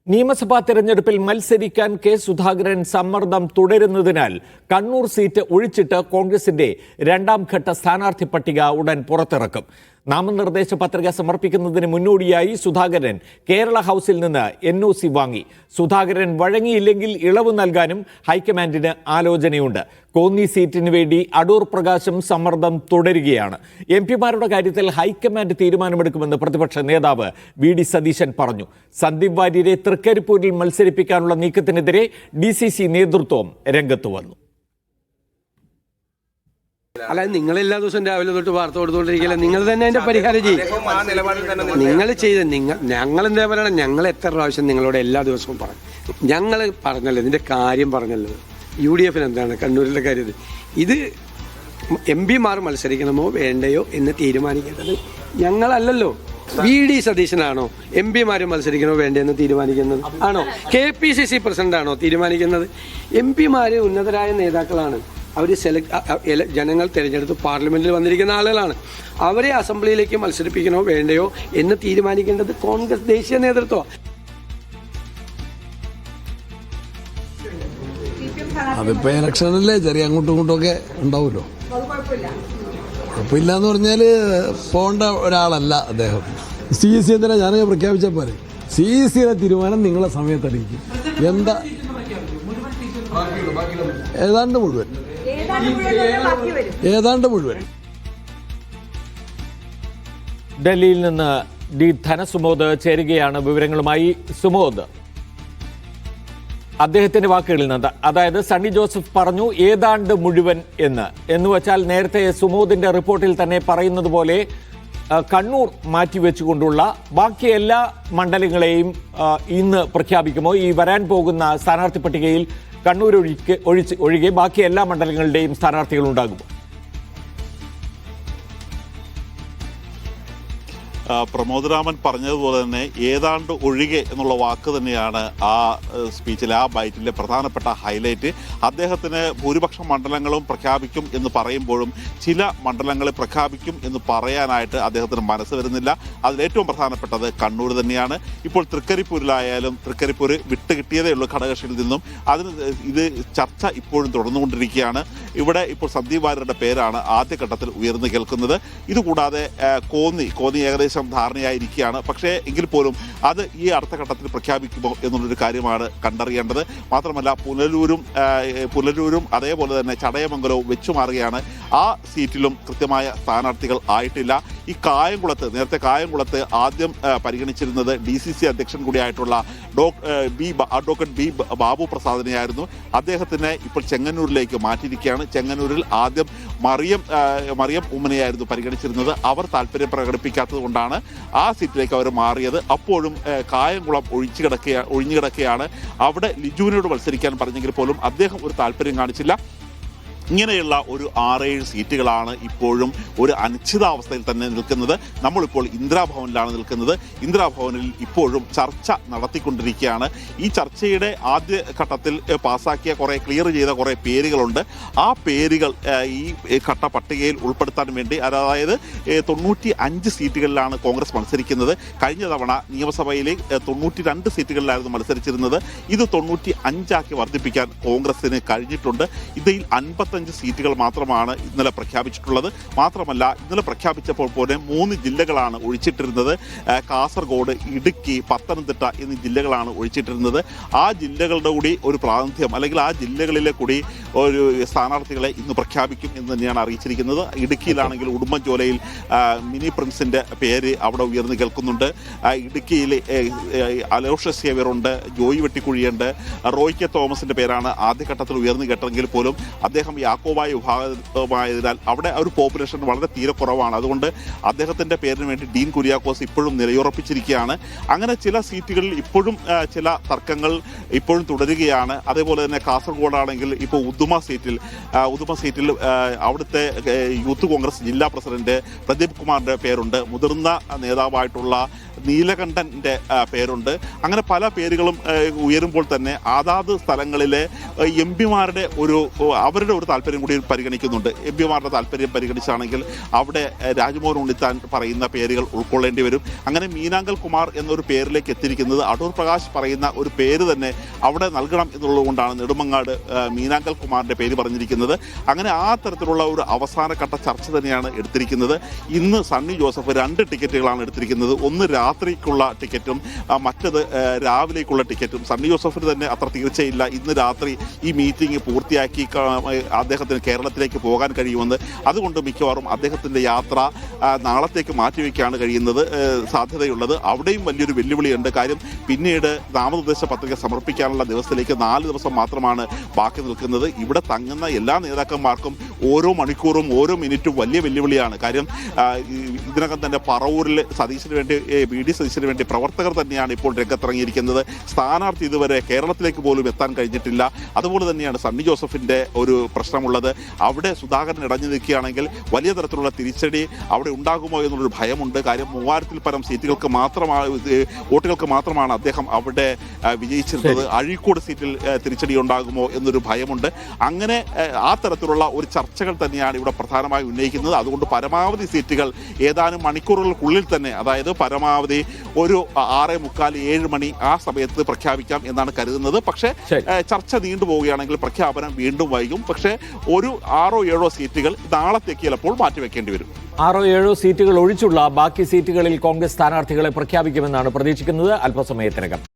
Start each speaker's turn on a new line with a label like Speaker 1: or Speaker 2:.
Speaker 1: നിയമസഭാ തെരഞ്ഞെടുപ്പിൽ മത്സരിക്കാൻ കെ സുധാകരൻ സമ്മർദ്ദം തുടരുന്നതിനാൽ കണ്ണൂർ സീറ്റ് ഒഴിച്ചിട്ട് കോൺഗ്രസിന്റെ രണ്ടാം ഘട്ട സ്ഥാനാർത്ഥി പട്ടിക ഉടൻ പുറത്തിറക്കും. നാമനിർദ്ദേശ പത്രിക സമർപ്പിക്കുന്നതിന് മുന്നോടിയായി സുധാകരൻ കേരള ഹൗസിൽ നിന്ന് NOC വാങ്ങി. സുധാകരൻ വഴങ്ങിയില്ലെങ്കിൽ ഇളവ് നൽകാനും ഹൈക്കമാൻഡിന് ആലോചനയുണ്ട്. കോന്നി സീറ്റിന് വേണ്ടി അടൂർ പ്രകാശും സമ്മർദ്ദം തുടരുകയാണ്. MP മാരുടെ കാര്യത്തിൽ ഹൈക്കമാൻഡ് തീരുമാനമെടുക്കുമെന്ന് പ്രതിപക്ഷ നേതാവ് VD സതീശൻ പറഞ്ഞു. സന്ദീപ് വാര്യരെ തൃക്കരിപ്പൂരിൽ മത്സരിപ്പിക്കാനുള്ള നീക്കത്തിനെതിരെ DCC നേതൃത്വം രംഗത്ത് വന്നു.
Speaker 2: അല്ല, നിങ്ങളെല്ലാ ദിവസവും രാവിലെ തൊട്ട് വാർത്ത കൊടുത്തുകൊണ്ടിരിക്കില്ല. നിങ്ങൾ തന്നെ അതിന്റെ പരിഹാരം ചെയ്യും. നിങ്ങൾ ചെയ്ത് ഞങ്ങൾ എന്താ പറയണം? ഞങ്ങൾ എത്ര പ്രാവശ്യം നിങ്ങളോട് എല്ലാ ദിവസവും പറഞ്ഞു. ഞങ്ങൾ പറഞ്ഞല്ലോ, ഇതിന്റെ കാര്യം പറഞ്ഞല്ലോ. UDF എന്താണ് കണ്ണൂരിലെ കാര്യത്തിൽ? ഇത് MP മാർ മത്സരിക്കണമോ വേണ്ടയോ എന്ന് തീരുമാനിക്കേണ്ടത് ഞങ്ങളല്ലല്ലോ. VD സതീശനാണോ MP മാർ മത്സരിക്കണോ വേണ്ടതെന്ന് തീരുമാനിക്കുന്നത്? ആണോ KPCC പ്രസിഡന്റ് ആണോ തീരുമാനിക്കുന്നത്? MP മാര് ഉന്നതരായ നേതാക്കളാണ്. അവർ ജനങ്ങൾ തിരഞ്ഞെടുത്ത് പാർലമെന്റിൽ വന്നിരിക്കുന്ന ആളുകളാണ്. അവരെ അസംബ്ലിയിലേക്ക് മത്സരിപ്പിക്കണോ വേണ്ടയോ എന്ന് തീരുമാനിക്കേണ്ടത് കോൺഗ്രസ് ദേശീയ നേതൃത്വം.
Speaker 3: അതിപ്പോ ഇലക്ഷനല്ലേ, ചെറിയ അങ്ങോട്ടും ഇങ്ങോട്ടും ഒക്കെ ഉണ്ടാവുമല്ലോ. കുഴപ്പമില്ലാന്ന് പറഞ്ഞാല് പോണ്ട ഒരാളല്ല അദ്ദേഹം. CEC എന്തിനാ ഞാനൊക്കെ പ്രഖ്യാപിച്ചാൽ പോരെ? CECയുടെ തീരുമാനം നിങ്ങളെ സമയത്തറിയിക്കും. എന്താ ഏതാണ്ട് മുഴുവൻ.
Speaker 1: ഡൽഹിയിൽ നിന്ന് ധനസുമോദ് ചേരുകയാണ് വിവരങ്ങളുമായി. സുമോദ്, അദ്ദേഹത്തിന്റെ വാക്കുകളിൽ നിന്ന്, അതായത് സണ്ണി ജോസഫ് പറഞ്ഞു ഏതാണ്ട് മുഴുവൻ എന്ന് വെച്ചാൽ നേരത്തെ സുമോദിന്റെ റിപ്പോർട്ടിൽ തന്നെ പറയുന്നത് പോലെ കണ്ണൂർ മാറ്റിവെച്ചുകൊണ്ടുള്ള ബാക്കി എല്ലാ മണ്ഡലങ്ങളെയും ഇന്ന് പ്രഖ്യാപിക്കുമോ? ഈ വരാൻ പോകുന്ന സ്ഥാനാർത്ഥി പട്ടികയിൽ കണ്ണൂർ ഒഴികെ ബാക്കി എല്ലാ മണ്ഡലങ്ങളുടെയും സ്ഥാനാർത്ഥികൾ ഉണ്ടാകുമോ?
Speaker 4: പ്രമോദ് രാമൻ പറഞ്ഞതുപോലെ തന്നെ ഏതാണ്ട് ഒഴികെ എന്നുള്ള വാക്ക് തന്നെയാണ് ആ സ്പീച്ചിലെ, ആ ബൈറ്റിലെ പ്രധാനപ്പെട്ട ഹൈലൈറ്റ്. അദ്ദേഹത്തിന് ഭൂരിപക്ഷം മണ്ഡലങ്ങളും പ്രഖ്യാപിക്കും എന്ന് പറയുമ്പോഴും ചില മണ്ഡലങ്ങളെ പ്രഖ്യാപിക്കും എന്ന് പറയാനായിട്ട് അദ്ദേഹത്തിന് മനസ്സ് വരുന്നില്ല. അതിലേറ്റവും പ്രധാനപ്പെട്ടത് കണ്ണൂർ തന്നെയാണ്. ഇപ്പോൾ തൃക്കരിപ്പൂരിലായാലും തൃക്കരിപ്പൂർ വിട്ടുകിട്ടിയതേ ഉള്ളൂ ഘടകകക്ഷിയിൽ നിന്നും. ഇത് ചർച്ച ഇപ്പോഴും തുടർന്നുകൊണ്ടിരിക്കുകയാണ്. ഇവിടെ ഇപ്പോൾ സന്ദീപ് വാര്യരുടെ പേരാണ് ആദ്യഘട്ടത്തിൽ ഉയർന്നു കേൾക്കുന്നത്. ഇതുകൂടാതെ കോന്നി ഏകദേശം ധാരണയായിരിക്കുകയാണ്. പക്ഷേ എങ്കിൽ പോലും അത് ഈ അടുത്ത ഘട്ടത്തിൽ പ്രഖ്യാപിക്കുമോ എന്നുള്ളൊരു കാര്യമാണ് കണ്ടറിയേണ്ടത്. മാത്രമല്ല പുനലൂരും അതേപോലെ തന്നെ ചടയമംഗലവും വെച്ചുമാറുകയാണ്. ആ സീറ്റിലും കൃത്യമായ സ്ഥാനാർത്ഥികൾ ആയിട്ടില്ല. ഈ നേരത്തെ കായംകുളത്ത് ആദ്യം പരിഗണിച്ചിരുന്നത് DCC അധ്യക്ഷൻ കൂടിയായിട്ടുള്ള അഡ്വക്കേറ്റ് B ബാബു പ്രസാദിനെയായിരുന്നു. അദ്ദേഹത്തിനെ ഇപ്പോൾ ചെങ്ങന്നൂരിലേക്ക് മാറ്റിയിരിക്കുകയാണ്. ചെങ്ങന്നൂരിൽ ആദ്യം മറിയം ഉമ്മനെയായിരുന്നു പരിഗണിച്ചിരുന്നത്. അവർ താല്പര്യം പ്രകടിപ്പിക്കാത്തത് കൊണ്ടാണ് ആ സീറ്റിലേക്ക് അവർ മാറിയത്. അപ്പോഴും കായംകുളം ഒഴിഞ്ഞു കിടക്കുകയാണ്. അവിടെ ലിജുവിനോട് മത്സരിക്കാൻ പറഞ്ഞെങ്കിൽ പോലും അദ്ദേഹം ഒരു താല്പര്യം കാണിച്ചില്ല. ഇങ്ങനെയുള്ള ഒരു 6-7 സീറ്റുകളാണ് ഇപ്പോഴും ഒരു അനിശ്ചിതാവസ്ഥയിൽ തന്നെ നിൽക്കുന്നത്. നമ്മളിപ്പോൾ ഇന്ദിരാഭവനിലാണ് നിൽക്കുന്നത്. ഇന്ദിരാഭവനിൽ ഇപ്പോഴും ചർച്ച നടത്തിക്കൊണ്ടിരിക്കുകയാണ്. ഈ ചർച്ചയുടെ ആദ്യ ഘട്ടത്തിൽ പാസ്സാക്കിയ ക്ലിയർ ചെയ്ത കുറേ പേരുകളുണ്ട്. ആ പേരുകൾ ഈ ഘട്ട പട്ടികയിൽ ഉൾപ്പെടുത്താൻ വേണ്ടി, അതായത് 95 സീറ്റുകളിലാണ് കോൺഗ്രസ് മത്സരിക്കുന്നത്. കഴിഞ്ഞ തവണ നിയമസഭയിലെ 92 സീറ്റുകളിലായിരുന്നു മത്സരിച്ചിരുന്നത്. ഇത് 95 വർദ്ധിപ്പിക്കാൻ കോൺഗ്രസിന് കഴിഞ്ഞിട്ടുണ്ട്. ഇതിൽ 55 സീറ്റുകൾ മാത്രമാണ് ഇന്നലെ പ്രഖ്യാപിച്ചിട്ടുള്ളത്. മാത്രമല്ല, ഇന്നലെ പ്രഖ്യാപിച്ചപ്പോൾ പോലെ 3 ജില്ലകളാണ് ഒഴിച്ചിട്ടിരുന്നത്. കാസർഗോഡ്, ഇടുക്കി, പത്തനംതിട്ട എന്നീ ജില്ലകളാണ് ഒഴിച്ചിട്ടിരുന്നത്. ആ ജില്ലകളുടെ കൂടി ഒരു പ്രാതിനിധ്യം, അല്ലെങ്കിൽ ആ ജില്ലകളിലെ കൂടി ഒരു സ്ഥാനാർത്ഥികളെ ഇന്ന് പ്രഖ്യാപിക്കും എന്ന് തന്നെയാണ് അറിയിച്ചിരിക്കുന്നത്. ഇടുക്കിയിലാണെങ്കിൽ ഉടുമ്പൻചോലയിൽ മിനി പ്രിൻസിന്റെ പേര് അവിടെ ഉയർന്നു കേൾക്കുന്നുണ്ട്. ഇടുക്കിയിൽ അലോഷ്യസ് സേവ്യറുണ്ട്, ജോയി വെട്ടിക്കുഴിയുണ്ട്, റോയ് കെ തോമസിന്റെ പേരാണ് ആദ്യഘട്ടത്തിൽ ഉയർന്നു കേട്ടെങ്കിൽ പോലും അദ്ദേഹം യാക്കോബായ വിഭാഗമായതിനാൽ അവിടെ ഒരു പോപ്പുലേഷൻ വളരെ തീരെ കുറവാണ്. അതുകൊണ്ട് അദ്ദേഹത്തിൻ്റെ പേരിന് വേണ്ടി ഡീൻ കുര്യാക്കോസ് ഇപ്പോഴും നിലയുറപ്പിച്ചിരിക്കുകയാണ്. അങ്ങനെ ചില സീറ്റുകളിൽ ഇപ്പോഴും ചില തർക്കങ്ങൾ ഇപ്പോഴും തുടരുകയാണ്. അതേപോലെ തന്നെ കാസർഗോഡാണെങ്കിൽ ഇപ്പോൾ ഉദുമ സീറ്റിൽ അവിടുത്തെ യൂത്ത് കോൺഗ്രസ് ജില്ലാ പ്രസിഡന്റ് പ്രദീപ് കുമാറിൻ്റെ പേരുണ്ട്. മുതിർന്ന നേതാവായിട്ടുള്ള നീലകണ്ഠൻ്റെ പേരുണ്ട്. അങ്ങനെ പല പേരുകളും ഉയരുമ്പോൾ തന്നെ അതാത് സ്ഥലങ്ങളിലെ MP മാരുടെ അവരുടെ ഒരു താല്പര്യം കൂടി പരിഗണിക്കുന്നുണ്ട്. എം പിമാരുടെ താല്പര്യം പരിഗണിച്ചാണെങ്കിൽ അവിടെ രാജ്മോഹൻ ഉണ്ണിത്താൻ പറയുന്ന പേരുകൾ ഉൾക്കൊള്ളേണ്ടി വരും. അങ്ങനെ മീനാങ്കൽ കുമാർ എന്നൊരു പേരിലേക്ക് എത്തിയിരിക്കുന്നത് അടൂർ പ്രകാശ് പറയുന്ന ഒരു പേര് തന്നെ അവിടെ നൽകണം എന്നുള്ളതുകൊണ്ടാണ് നെടുമങ്ങാട് മീനാങ്കൽ കുമാറിന്റെ പേര് പറഞ്ഞിരിക്കുന്നത്. അങ്ങനെ ആ തരത്തിലുള്ള ഒരു അവസാനഘട്ട ചർച്ച തന്നെയാണ് എടുത്തിരിക്കുന്നത്. ഇന്ന് സണ്ണി ജോസഫ് 2 ടിക്കറ്റുകളാണ് എടുത്തിരിക്കുന്നത്. ഒന്ന് രാത്രിക്കുള്ള ടിക്കറ്റും മറ്റത് രാവിലേക്കുള്ള ടിക്കറ്റും. സണ്ണി ജോസഫിന് തന്നെ അത്ര തീർച്ചയില്ല ഇന്ന് രാത്രി ഈ മീറ്റിംഗ് പൂർത്തിയാക്കി അദ്ദേഹത്തിന് കേരളത്തിലേക്ക് പോകാൻ കഴിയുമെന്ന്. അതുകൊണ്ട് മിക്കവാറും അദ്ദേഹത്തിൻ്റെ യാത്ര നാളത്തേക്ക് മാറ്റിവെക്കാണ് കഴിയുന്നത് സാധ്യതയുള്ളത്. അവിടെയും വലിയൊരു വെല്ലുവിളിയുണ്ട്. കാര്യം പിന്നീട് നാമനിർദ്ദേശ പത്രിക സമർപ്പിക്കാനുള്ള ദിവസത്തിലേക്ക് 4 ദിവസം മാത്രമാണ് ബാക്കി നിൽക്കുന്നത്. ഇവിടെ തങ്ങുന്ന എല്ലാ നേതാക്കന്മാർക്കും ഓരോ മണിക്കൂറും ഓരോ മിനിറ്റും വലിയ വെല്ലുവിളിയാണ്. കാര്യം ഇതിനകം തന്നെ പറവൂരിൽ സതീശന് വേണ്ടി VD സതീശന് വേണ്ടി പ്രവർത്തകർ തന്നെയാണ് ഇപ്പോൾ രംഗത്തിറങ്ങിയിരിക്കുന്നത്. സ്ഥാനാർത്ഥി ഇതുവരെ കേരളത്തിലേക്ക് പോലും എത്താൻ കഴിഞ്ഞിട്ടില്ല. അതുപോലെ തന്നെയാണ് സണ്ണി ജോസഫിൻ്റെ ഒരു പ്രശ്നമുള്ളത്. അവിടെ സുധാകരൻ ഇടഞ്ഞു നിൽക്കുകയാണെങ്കിൽ വലിയ തരത്തിലുള്ള തിരിച്ചടി അവിടെ ഉണ്ടാകുമോ എന്നുള്ളൊരു ഭയമുണ്ട്. കാര്യം 3000-ൽ പരം വോട്ടുകൾക്ക് മാത്രമാണ് അദ്ദേഹം അവിടെ വിജയിച്ചിരുന്നത്. അഴീക്കോട് സീറ്റിൽ തിരിച്ചടി ഉണ്ടാകുമോ എന്നൊരു ഭയമുണ്ട്. അങ്ങനെ ആ തരത്തിലുള്ള ഒരു ചർച്ചകൾ തന്നെയാണ് ഇവിടെ പ്രധാനമായി ഉന്നയിക്കുന്നത്. അതുകൊണ്ട് പരമാവധി സീറ്റുകൾ ഏതാനും മണിക്കൂറുകൾക്കുള്ളിൽ തന്നെ, അതായത് പരമാവധി ഒരു 6:45-7 മണി ആ സമയത്ത് പ്രഖ്യാപിക്കാം എന്നാണ് കരുതുന്നത്. പക്ഷേ ചർച്ച നീണ്ടുപോവുകയാണെങ്കിൽ പ്രഖ്യാപനം വീണ്ടും വൈകും. പക്ഷേ ഒരു 6-7 സീറ്റുകൾ നാളത്തേക്ക് ചിലപ്പോൾ മാറ്റിവെക്കേണ്ടി വരും.
Speaker 1: 6-7 സീറ്റുകൾ ഒഴിച്ചുള്ള ബാക്കി സീറ്റുകളിൽ കോൺഗ്രസ് സ്ഥാനാർത്ഥികളെ പ്രഖ്യാപിക്കുമെന്നാണ് പ്രതീക്ഷിക്കുന്നത് അല്പസമയത്തിനകം.